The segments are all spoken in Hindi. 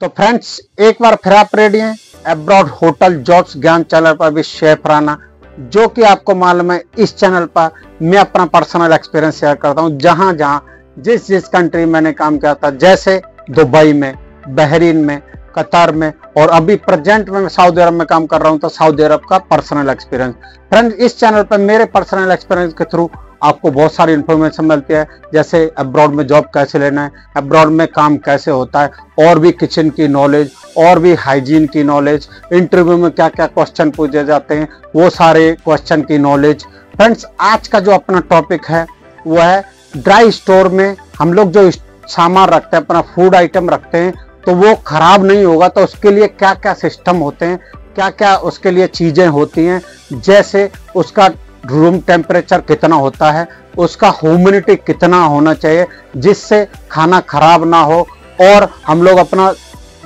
तो फ्रेंड्स, एक बार फिर आप रेडी हैं अब्रॉड होटल जॉब्स ज्ञान चैनल पर भी शेफ राना, जो कि आपको मालूम है इस चैनल पर मैं अपना पर्सनल एक्सपीरियंस शेयर करता हूं। जहां जहां जिस कंट्री में मैंने काम किया था, जैसे दुबई में, बहरीन में, कतार में, और अभी प्रेजेंट में मैं सऊदी अरब में काम कर रहा हूं, तो सऊदी अरब का पर्सनल एक्सपीरियंस। फ्रेंड्स, इस चैनल पर मेरे पर्सनल एक्सपीरियंस के थ्रू आपको बहुत सारी इन्फॉर्मेशन मिलती है, जैसे अब्रॉड में जॉब कैसे लेना है, अब्रॉड में काम कैसे होता है, और भी किचन की नॉलेज, और भी हाइजीन की नॉलेज, इंटरव्यू में क्या क्या क्वेश्चन पूछे जाते हैं, वो सारे क्वेश्चन की नॉलेज। फ्रेंड्स, आज का जो अपना टॉपिक है वो है ड्राई स्टोर में हम लोग जो सामान रखते हैं, अपना फूड आइटम रखते हैं, तो वो खराब नहीं होगा, तो उसके लिए क्या क्या सिस्टम होते हैं, क्या क्या उसके लिए चीजें होती हैं, जैसे उसका रूम टेम्परेचर कितना होता है, उसका ह्यूमिडिटी कितना होना चाहिए जिससे खाना खराब ना हो, और हम लोग अपना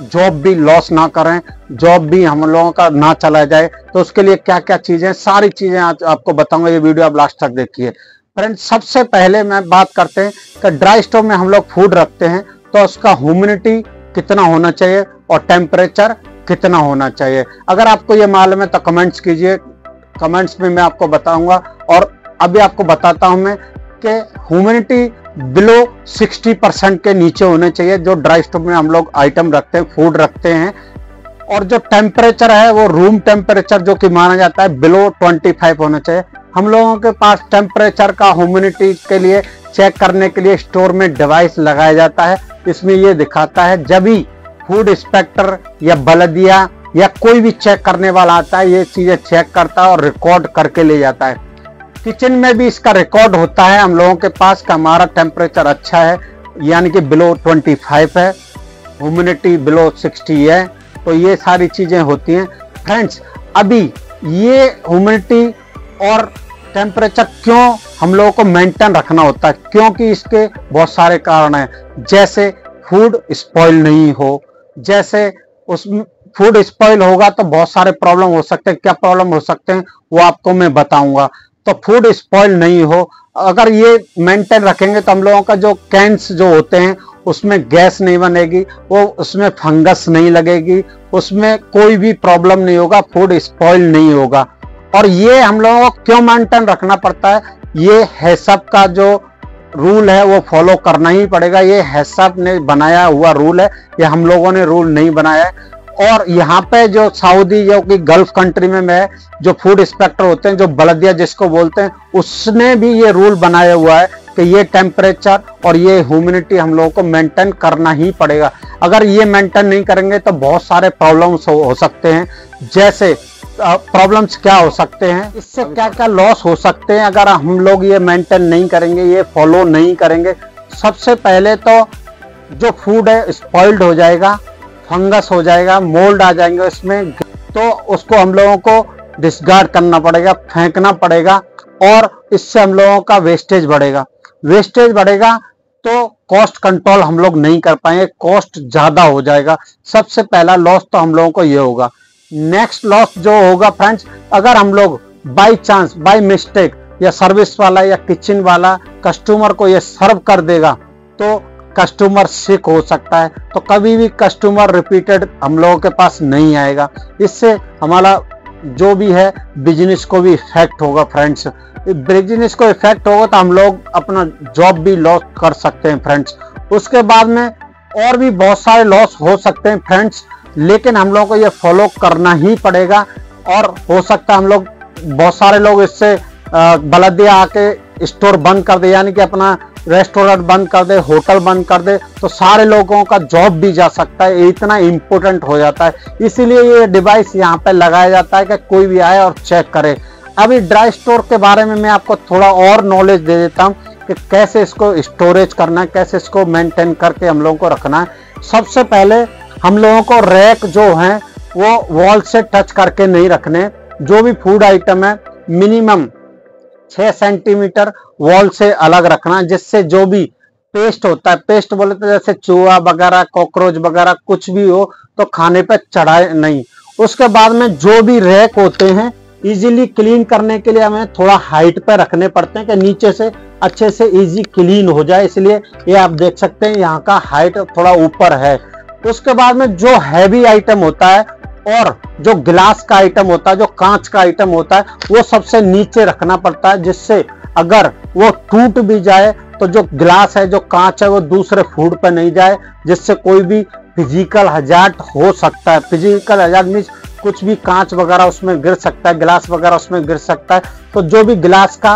जॉब भी लॉस ना करें, जॉब भी हम लोगों का ना चला जाए, तो उसके लिए क्या क्या चीजें, सारी चीजें आज आपको बताऊंगा। ये वीडियो आप लास्ट तक देखिए। फ्रेंड्स, सबसे पहले मैं बात करते हैं कि ड्राई स्टोर में हम लोग फूड रखते हैं तो उसका ह्यूमिडिटी कितना होना चाहिए और टेम्परेचर कितना होना चाहिए। अगर आपको ये मालूम है तो कमेंट्स कीजिए, कमेंट्स में मैं आपको बताऊंगा। और अभी आपको बताता हूं मैं कि ह्यूमिडिटी बिलो 60% के नीचे होने चाहिए जो ड्राई स्टोर में हम लोग आइटम रखते हैं, फूड रखते हैं। और जो टेम्परेचर है वो रूम टेम्परेचर जो कि माना जाता है बिलो 25 होना चाहिए। हम लोगों के पास टेम्परेचर का ह्यूमिडिटी के लिए चेक करने के लिए स्टोर में डिवाइस लगाया जाता है। इसमें ये दिखाता है, जब भी फूड इंस्पेक्टर या बलदिया या कोई भी चेक करने वाला आता है, ये चीजें चेक करता है और रिकॉर्ड करके ले जाता है। किचन में भी इसका रिकॉर्ड होता है हम लोगों के पास का हमारा टेम्परेचर अच्छा है, यानी कि बिलो 25 है, ह्यूमिडिटी बिलो 60 है, तो ये सारी चीजें होती हैं। फ्रेंड्स, अभी ये ह्यूमिडिटी और टेम्परेचर क्यों हम लोगों को मेंटेन रखना होता है, क्योंकि इसके बहुत सारे कारण हैं। जैसे फूड स्पॉइल नहीं हो, जैसे उसमें फूड स्पॉइल होगा तो बहुत सारे प्रॉब्लम हो सकते हैं। क्या प्रॉब्लम हो सकते हैं वो आपको मैं बताऊंगा। तो फूड स्पॉइल नहीं हो, अगर ये मेंटेन रखेंगे तो हम लोगों का जो कैंस जो होते हैं उसमें गैस नहीं बनेगी, वो उसमें फंगस नहीं लगेगी, उसमें कोई भी प्रॉब्लम नहीं होगा, फूड स्पॉइल नहीं होगा। और ये हम लोगों को क्यों मेंटेन रखना पड़ता है, ये हैसब का जो रूल है वो फॉलो करना ही पड़ेगा। ये हैसब ने बनाया हुआ रूल है, ये हम लोगों ने रूल नहीं बनाया है। और यहाँ पे जो सऊदी जो कि गल्फ कंट्री में जो फूड इंस्पेक्टर होते हैं, जो बलदिया जिसको बोलते हैं, उसने भी ये रूल बनाया हुआ है कि ये टेम्परेचर और ये ह्यूमिडिटी हम लोगों को मेंटेन करना ही पड़ेगा। अगर ये मेंटेन नहीं करेंगे तो बहुत सारे प्रॉब्लम्स हो सकते हैं। जैसे प्रॉब्लम्स क्या हो सकते हैं, इससे क्या क्या लॉस हो सकते हैं अगर हम लोग ये मेंटेन नहीं करेंगे, ये फॉलो नहीं करेंगे। सबसे पहले तो जो फूड है स्पॉइल्ड हो जाएगा, फंगस हो जाएगा, मोल्ड आ जाएंगे उसमें, तो उसको हम लोगों को डिस्कार्ड करना पड़ेगा, फेंकना पड़ेगा, और इससे हम लोगों का वेस्टेज बढ़ेगा। वेस्टेज बढ़ेगा तो कॉस्ट कंट्रोल हम लोग नहीं कर पाएंगे, कॉस्ट ज्यादा हो जाएगा। सबसे पहला लॉस तो हम लोगों को ये होगा। नेक्स्ट लॉस जो होगा फ्रेंड्स, अगर हम लोग बाई चांस, बाई मिस्टेक, या सर्विस वाला या किचन वाला कस्टमर को ये सर्व कर देगा तो कस्टमर सिक हो सकता है, तो कभी भी कस्टमर रिपीटेड हम लोगों के पास नहीं आएगा। इससे हमारा जो भी है बिजनेस को भी इफेक्ट होगा। फ्रेंड्स, बिजनेस को इफेक्ट होगा तो हम लोग अपना जॉब भी लॉस कर सकते हैं। फ्रेंड्स, उसके बाद में और भी बहुत सारे लॉस हो सकते हैं फ्रेंड्स, लेकिन हम लोगों को ये फॉलो करना ही पड़ेगा। और हो सकता है हम लोग, बहुत सारे लोग इससे बलदिया आके स्टोर बंद कर दे, यानी कि अपना रेस्टोरेंट बंद कर दे, होटल बंद कर दे, तो सारे लोगों का जॉब भी जा सकता है। इतना इम्पोर्टेंट हो जाता है, इसीलिए ये डिवाइस यहाँ पे लगाया जाता है कि कोई भी आए और चेक करे। अभी ड्राई स्टोर के बारे में मैं आपको थोड़ा और नॉलेज दे देता हूँ कि कैसे इसको स्टोरेज करना है, कैसे इसको मेंटेन करके हम लोगों को रखना है। सबसे पहले हम लोगों को रैक जो है वो वॉल से टच करके नहीं रखने। जो भी फूड आइटम है मिनिमम 6 सेंटीमीटर वॉल से अलग रखना, जिससे जो भी पेस्ट होता है, पेस्ट बोले तो जैसे चूहा वगैरह, कॉकरोच वगैरह कुछ भी हो तो खाने पे चढ़ाए नहीं। उसके बाद में जो भी रैक होते हैं इजीली क्लीन करने के लिए हमें थोड़ा हाइट पे रखने पड़ते हैं कि नीचे से अच्छे से इजी क्लीन हो जाए। इसलिए ये आप देख सकते हैं यहाँ का हाइट थोड़ा ऊपर है। उसके बाद में जो हैवी आइटम होता है और जो ग्लास का आइटम होता है, जो कांच का आइटम होता है, वो सबसे नीचे रखना पड़ता है, जिससे अगर वो टूट भी जाए तो जो ग्लास है, जो कांच है, वो दूसरे फूड पे नहीं जाए, जिससे कोई भी फिजिकल हजार्ड हो सकता है। फिजिकल हजार्ड मीन्स कुछ भी कांच वगैरह उसमें गिर सकता है, ग्लास वगैरह उसमें गिर सकता है। तो जो भी ग्लास का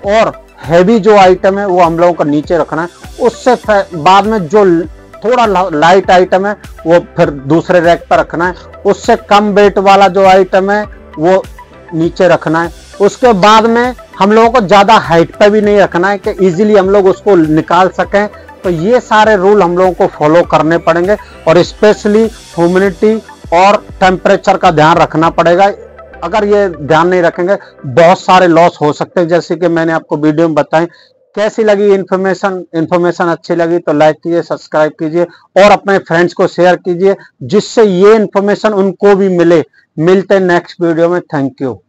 और हैवी जो आइटम है वो हम लोगों को नीचे रखना है। उससे बाद में जो थोड़ा लाइट आइटम है वो फिर दूसरे रैक पर रखना है। उससे कम वेट वाला जो आइटम है वो नीचे रखना है। उसके बाद में हम लोगों को ज्यादा हाइट पर भी नहीं रखना है कि इजीली हम लोग उसको निकाल सकें। तो ये सारे रूल हम लोगों को फॉलो करने पड़ेंगे और स्पेशली ह्यूमिडिटी और टेम्परेचर का ध्यान रखना पड़ेगा। अगर ये ध्यान नहीं रखेंगे बहुत सारे लॉस हो सकते हैं, जैसे कि मैंने आपको वीडियो में बताएं। कैसी लगी इन्फॉर्मेशन अच्छी लगी तो लाइक कीजिए, सब्सक्राइब कीजिए और अपने फ्रेंड्स को शेयर कीजिए, जिससे ये इन्फॉर्मेशन उनको भी मिले। मिलते हैं नेक्स्ट वीडियो में। Thank you.